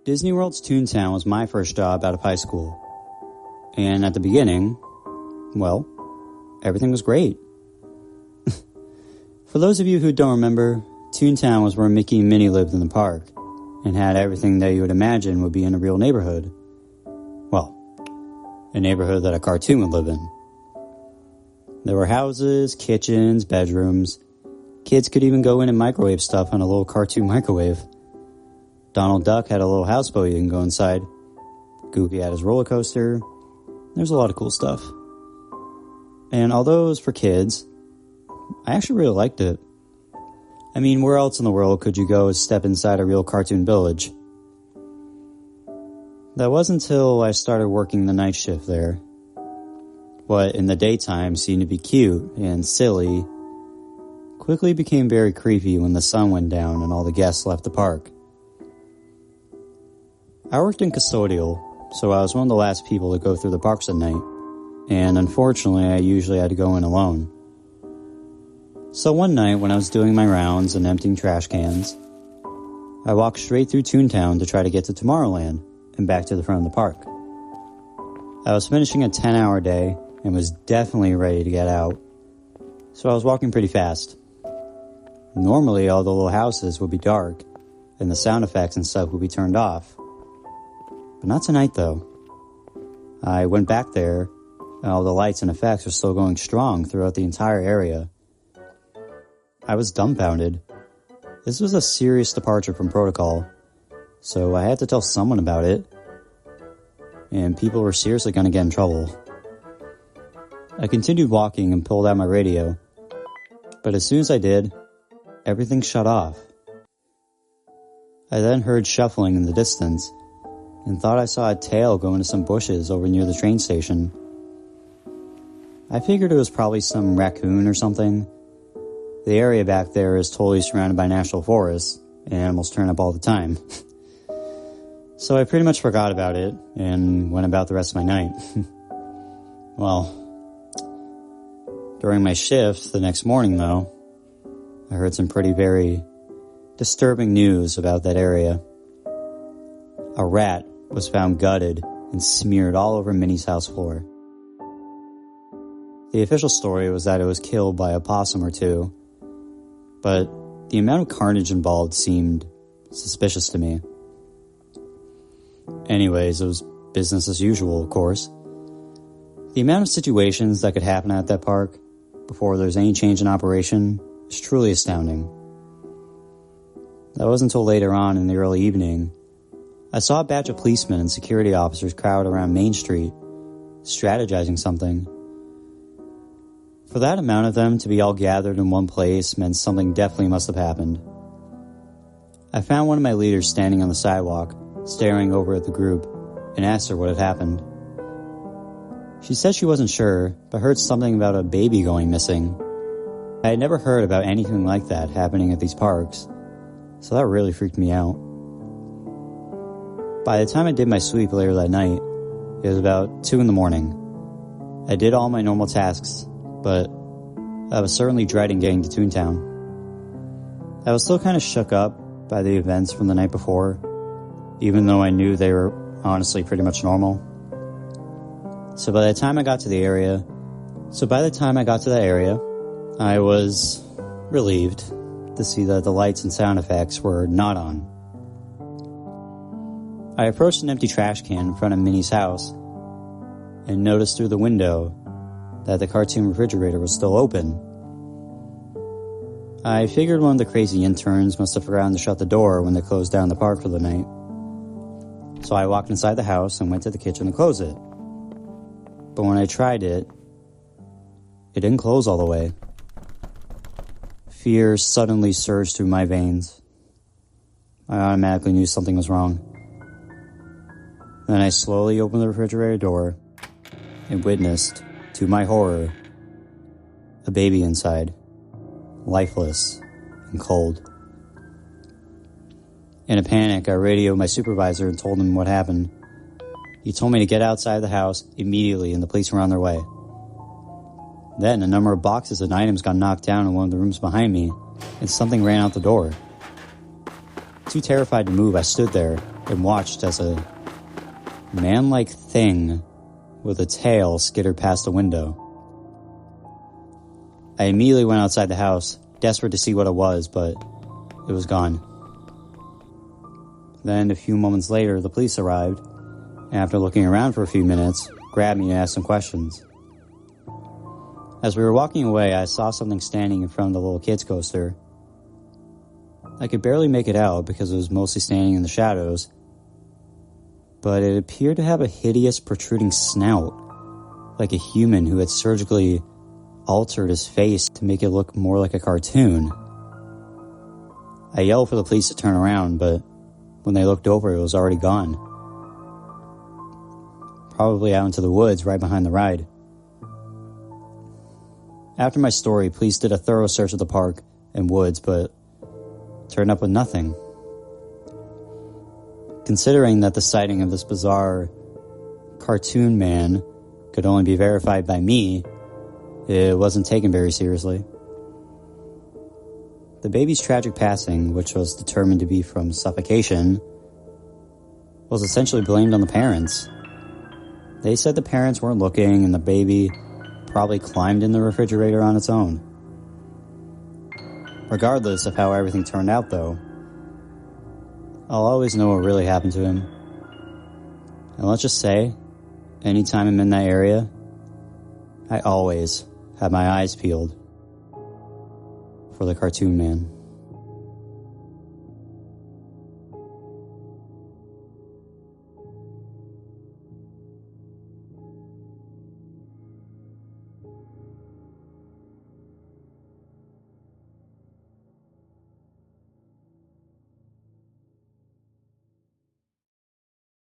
Disney World's Toontown was my first job out of high school. And at the beginning, well, everything was great. For those of you who don't remember, Toontown was where Mickey and Minnie lived in the park and had everything that you would imagine would be in a real neighborhood. Well, a neighborhood that a cartoon would live in. There were houses, kitchens, bedrooms. Kids could even go in and microwave stuff on a little cartoon microwave. Donald Duck had a little houseboat you can go inside. Goofy had his roller coaster. There's a lot of cool stuff. And although it was for kids, I actually really liked it. I mean, where else in the world could you go step inside a real cartoon village? That wasn't until I started working the night shift there. What in the daytime seemed to be cute and silly quickly became very creepy when the sun went down and all the guests left the park. I worked in custodial, so I was one of the last people to go through the parks at night, and unfortunately I usually had to go in alone. So one night when I was doing my rounds and emptying trash cans, I walked straight through Toontown to try to get to Tomorrowland and back to the front of the park. I was finishing a 10-hour day and was definitely ready to get out, so I was walking pretty fast. Normally all the little houses would be dark and the sound effects and stuff would be turned off. But not tonight, though. I went back there, and all the lights and effects were still going strong throughout the entire area. I was dumbfounded. This was a serious departure from protocol, so I had to tell someone about it, and people were seriously going to get in trouble. I continued walking and pulled out my radio, but as soon as I did, everything shut off. I then heard shuffling in the distance, and thought I saw a tail go into some bushes over near the train station. I figured it was probably some raccoon or something. The area back there is totally surrounded by national forests, and animals turn up all the time. So I pretty much forgot about it, and went about the rest of my night. Well, during my shift the next morning though, I heard some very disturbing news about that area. A rat was found gutted and smeared all over Minnie's house floor. The official story was that it was killed by a possum or two, but the amount of carnage involved seemed suspicious to me. Anyways, it was business as usual, of course. The amount of situations that could happen at that park before there's any change in operation is truly astounding. That wasn't until later on in the early evening I saw a batch of policemen and security officers crowd around Main Street, strategizing something. For that amount of them to be all gathered in one place meant something definitely must have happened. I found one of my leaders standing on the sidewalk, staring over at the group, and asked her what had happened. She said she wasn't sure, but heard something about a baby going missing. I had never heard about anything like that happening at these parks, so that really freaked me out. By the time I did my sweep later that night, it was about 2 a.m. I did all my normal tasks, but I was certainly dreading getting to Toontown. I was still kind of shook up by the events from the night before, even though I knew they were honestly pretty much normal. So by the time I got to that area, I was relieved to see that the lights and sound effects were not on. I approached an empty trash can in front of Minnie's house and noticed through the window that the cartoon refrigerator was still open. I figured one of the crazy interns must have forgotten to shut the door when they closed down the park for the night. So I walked inside the house and went to the kitchen to close it. But when I tried it, it didn't close all the way. Fear suddenly surged through my veins. I automatically knew something was wrong. Then I slowly opened the refrigerator door and witnessed, to my horror, a baby inside, lifeless and cold. In a panic, I radioed my supervisor and told him what happened. He told me to get outside the house immediately and the police were on their way. Then a number of boxes and items got knocked down in one of the rooms behind me, and something ran out the door. Too terrified to move, I stood there, and watched as a man-like thing with a tail skittered past the window. I immediately went outside the house, desperate to see what it was, but it was gone. Then, a few moments later, the police arrived, and after looking around for a few minutes, grabbed me and asked some questions. As we were walking away, I saw something standing in front of the little kids coaster. I could barely make it out because it was mostly standing in the shadows, but it appeared to have a hideous protruding snout, like a human who had surgically altered his face to make it look more like a cartoon. I yelled for the police to turn around, but when they looked over, it was already gone. Probably out into the woods right behind the ride. After my story, police did a thorough search of the park and woods, but turned up with nothing. Considering that the sighting of this bizarre cartoon man could only be verified by me, it wasn't taken very seriously. The baby's tragic passing, which was determined to be from suffocation, was essentially blamed on the parents. They said the parents weren't looking and the baby probably climbed in the refrigerator on its own. Regardless of how everything turned out, though, I'll always know what really happened to him. And let's just say, anytime I'm in that area, I always have my eyes peeled for the cartoon man.